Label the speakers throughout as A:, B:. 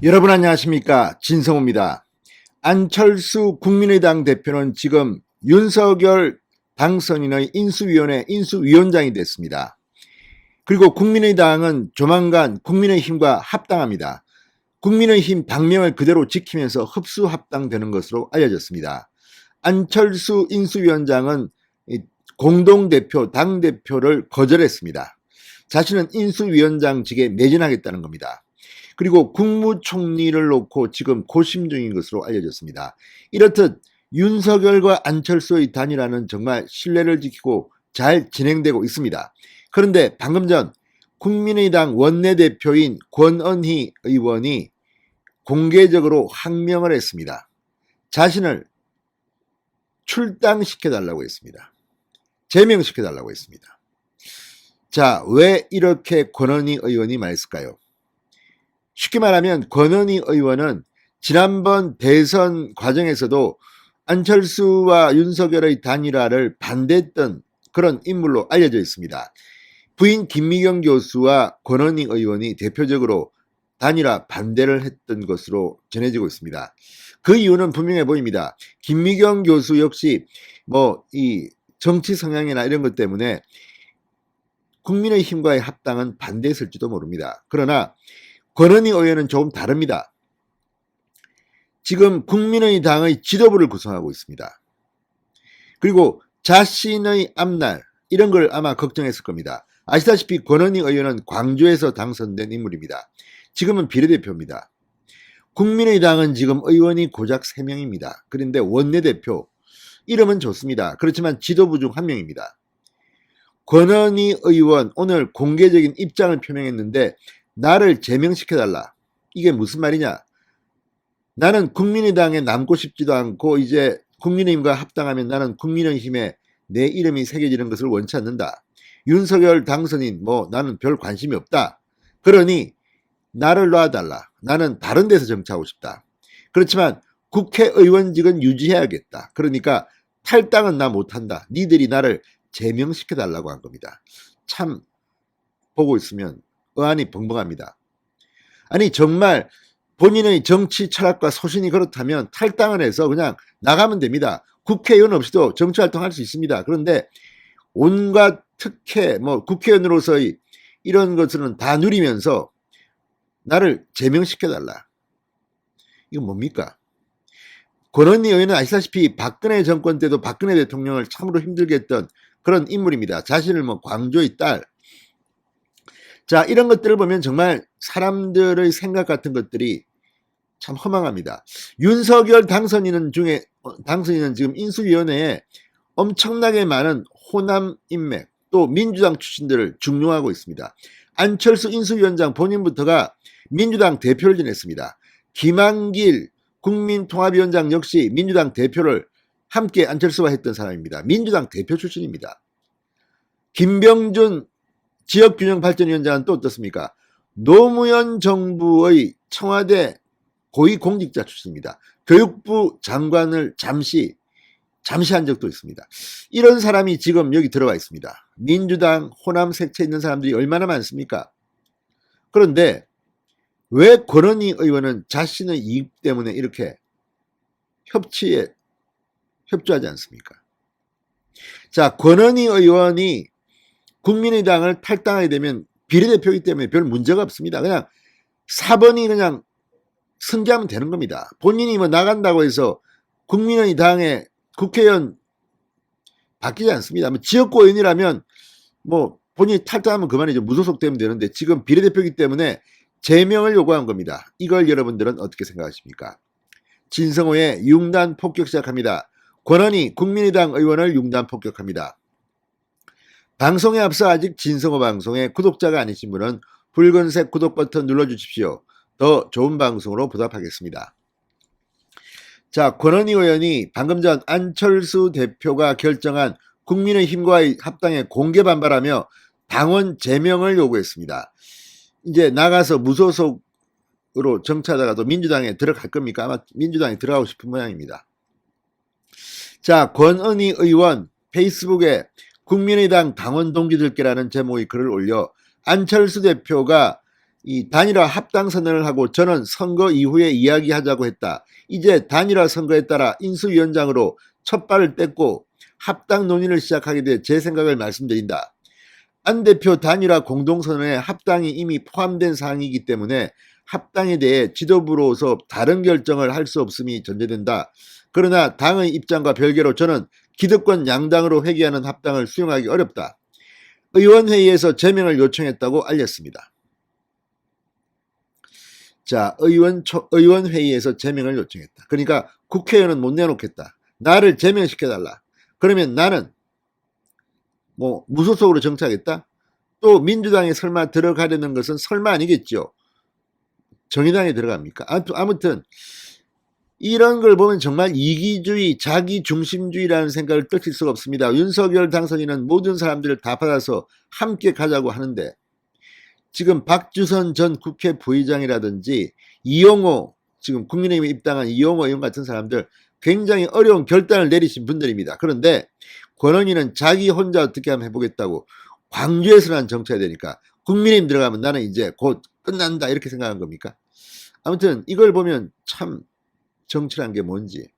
A: 여러분 안녕하십니까, 진성호입니다. 안철수 국민의당 대표는 지금 윤석열 당선인의 인수위원회 인수위원장이 됐습니다. 그리고 국민의당은 조만간 국민의힘과 합당합니다. 국민의힘 당명을 그대로 지키면서 흡수 합당되는 것으로 알려졌습니다. 안철수 인수위원장은 공동대표, 당대표를 거절했습니다. 자신은 인수위원장직에 매진하겠다는 겁니다. 그리고 국무총리를 놓고 지금 고심 중인 것으로 알려졌습니다. 이렇듯 윤석열과 안철수의 단일화는 정말 신뢰를 지키고 잘 진행되고 있습니다. 그런데 방금 전 국민의당 원내대표인 권은희 의원이 공개적으로 항명을 했습니다. 자신을 출당시켜달라고 했습니다. 제명시켜달라고 했습니다. 자, 왜 이렇게 권은희 의원이 말했을까요? 쉽게 말하면 권은희 의원은 지난번 대선 과정에서도 안철수와 윤석열의 단일화를 반대했던 그런 인물로 알려져 있습니다. 부인 김미경 교수와 권은희 의원이 대표적으로 단일화 반대를 했던 것으로 전해지고 있습니다. 그 이유는 분명해 보입니다. 김미경 교수 역시 이 정치 성향이나 이런 것 때문에 국민의힘과의 합당은 반대했을지도 모릅니다. 그러나 권은희 의원은 조금 다릅니다. 지금 국민의당의 지도부를 구성하고 있습니다. 그리고 자신의 앞날 이런 걸 아마 걱정했을 겁니다. 아시다시피 권은희 의원은 광주에서 당선된 인물입니다. 지금은 비례대표입니다. 국민의당은 지금 의원이 고작 3명입니다. 그런데 원내대표 이름은 좋습니다. 그렇지만 지도부 중 한 명입니다. 권은희 의원 오늘 공개적인 입장을 표명했는데 나를 제명시켜달라. 이게 무슨 말이냐? 나는 국민의당에 남고 싶지도 않고 이제 국민의힘과 합당하면 나는 국민의힘에 내 이름이 새겨지는 것을 원치 않는다. 윤석열 당선인 나는 별 관심이 없다. 그러니 나를 놔달라. 나는 다른 데서 정치하고 싶다. 그렇지만 국회의원직은 유지해야겠다. 그러니까 탈당은 나 못한다. 니들이 나를 제명시켜달라고 한 겁니다. 참 보고 있으면 의안이 벙벙합니다. 아니 정말 본인의 정치 철학과 소신이 그렇다면 탈당을 해서 그냥 나가면 됩니다. 국회의원 없이도 정치활동할 수 있습니다. 그런데 온갖 특혜, 국회의원으로서의 이런 것들은 다 누리면서 나를 제명시켜달라. 이건 뭡니까? 권은희 의원은 아시다시피 박근혜 정권 때도 박근혜 대통령을 참으로 힘들게 했던 그런 인물입니다. 자신을 광조의 딸. 자, 이런 것들을 보면 정말 사람들의 생각 같은 것들이 참 허망합니다. 윤석열 당선인은 지금 인수위원회에 엄청나게 많은 호남 인맥 또 민주당 출신들을 중용하고 있습니다. 안철수 인수위원장 본인부터가 민주당 대표를 지냈습니다. 김한길 국민통합위원장 역시 민주당 대표를 함께 안철수와 했던 사람입니다. 민주당 대표 출신입니다. 김병준 지역균형발전위원장은 또 어떻습니까? 노무현 정부의 청와대 고위공직자 출신입니다. 교육부 장관을 잠시 한 적도 있습니다. 이런 사람이 지금 여기 들어와 있습니다. 민주당 호남 색채 있는 사람들이 얼마나 많습니까? 그런데 왜 권은희 의원은 자신의 이익 때문에 이렇게 협조하지 않습니까? 자, 권은희 의원이 국민의당을 탈당하게 되면 비례대표이기 때문에 별 문제가 없습니다. 그냥 4번이 그냥 승계하면 되는 겁니다. 본인이 나간다고 해서 국민의당의 국회의원 바뀌지 않습니다. 지역구 의원이라면 본인이 탈당하면 그만이죠. 무소속되면 되는데 지금 비례대표이기 때문에 제명을 요구한 겁니다. 이걸 여러분들은 어떻게 생각하십니까? 진성호의 융단 폭격 시작합니다. 권은희 국민의당 의원을 융단 폭격합니다. 방송에 앞서 아직 진성호 방송에 구독자가 아니신 분은 붉은색 구독 버튼 눌러주십시오. 더 좋은 방송으로 보답하겠습니다. 자, 권은희 의원이 방금 전 안철수 대표가 결정한 국민의힘과의 합당에 공개 반발하며 당원 제명을 요구했습니다. 이제 나가서 무소속으로 정치하다가도 민주당에 들어갈 겁니까? 아마 민주당에 들어가고 싶은 모양입니다. 자, 권은희 의원 페이스북에 국민의당 당원 동기들께라는 제목의 글을 올려 안철수 대표가 이 단일화 합당 선언을 하고 저는 선거 이후에 이야기하자고 했다. 이제 단일화 선거에 따라 인수위원장으로 첫 발을 뗐고 합당 논의를 시작하게 돼 제 생각을 말씀드린다. 안 대표 단일화 공동선언에 합당이 이미 포함된 사항이기 때문에 합당에 대해 지도부로서 다른 결정을 할 수 없음이 전제된다. 그러나 당의 입장과 별개로 저는 기득권 양당으로 회귀하는 합당을 수용하기 어렵다. 의원회의에서 제명을 요청했다고 알렸습니다. 자, 의원회의에서 제명을 요청했다. 그러니까 국회의원은 못 내놓겠다. 나를 제명시켜달라. 그러면 나는 뭐 무소속으로 정치하겠다? 또 민주당에 설마 들어가려는 것은 설마 아니겠죠. 정의당에 들어갑니까? 아무튼 이런 걸 보면 정말 이기주의, 자기중심주의라는 생각을 떨칠 수가 없습니다. 윤석열 당선인은 모든 사람들을 다 받아서 함께 가자고 하는데 지금 박주선 전 국회 부의장이라든지 이용호, 지금 국민의힘에 입당한 이용호 의원 같은 사람들 굉장히 어려운 결단을 내리신 분들입니다. 그런데 권은희는 자기 혼자 어떻게 하면 해보겠다고 광주에서만 정치해야 되니까 국민의힘 들어가면 나는 이제 곧 끝난다 이렇게 생각한 겁니까? 아무튼 이걸 보면 참 정치란 게 뭔지.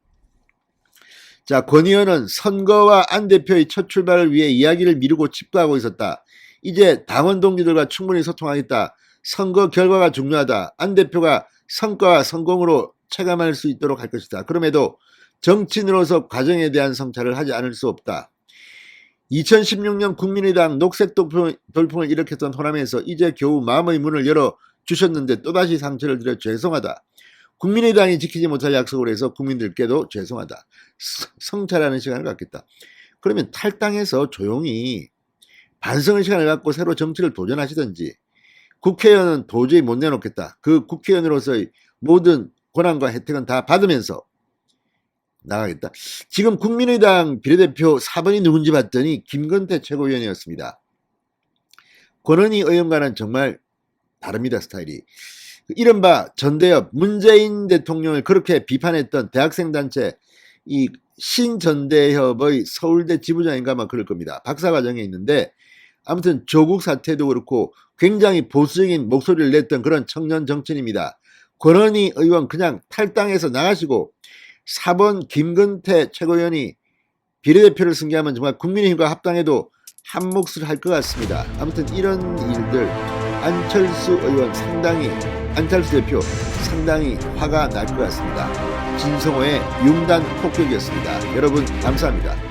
A: 자, 권 의원은 선거와 안 대표의 첫 출발을 위해 이야기를 미루고 칩도하고 있었다. 이제 당원 동지들과 충분히 소통하겠다. 선거 결과가 중요하다. 안 대표가 성과와 성공으로 체감할 수 있도록 할 것이다. 그럼에도 정치인으로서 과정에 대한 성찰을 하지 않을 수 없다. 2016년 국민의당 녹색 돌풍을 일으켰던 호남에서 이제 겨우 마음의 문을 열어주셨는데 또다시 상처를 드려 죄송하다. 국민의당이 지키지 못할 약속을 해서 국민들께도 죄송하다. 성찰하는 시간을 갖겠다. 그러면 탈당해서 조용히 반성의 시간을 갖고 새로 정치를 도전하시든지 국회의원은 도저히 못 내놓겠다. 그 국회의원으로서의 모든 권한과 혜택은 다 받으면서 나가겠다. 지금 국민의당 비례대표 4번이 누군지 봤더니 김건태 최고위원이었습니다. 권은희 의원과는 정말 다릅니다. 스타일이. 이른바 전대협, 문재인 대통령을 그렇게 비판했던 대학생단체 이 신전대협의 서울대 지부장인가 아마 그럴 겁니다. 박사과정에 있는데 아무튼 조국 사태도 그렇고 굉장히 보수적인 목소리를 냈던 그런 청년 정치인입니다. 권은희 의원 그냥 탈당해서 나가시고 4번 김건태 최고위원이 비례대표를 승계하면 정말 국민의힘과 합당해도 한 몫을 할 것 같습니다. 아무튼 이런 일들 안철수 대표 상당히 화가 날 것 같습니다. 진성호의 융단 폭격이었습니다. 여러분 감사합니다.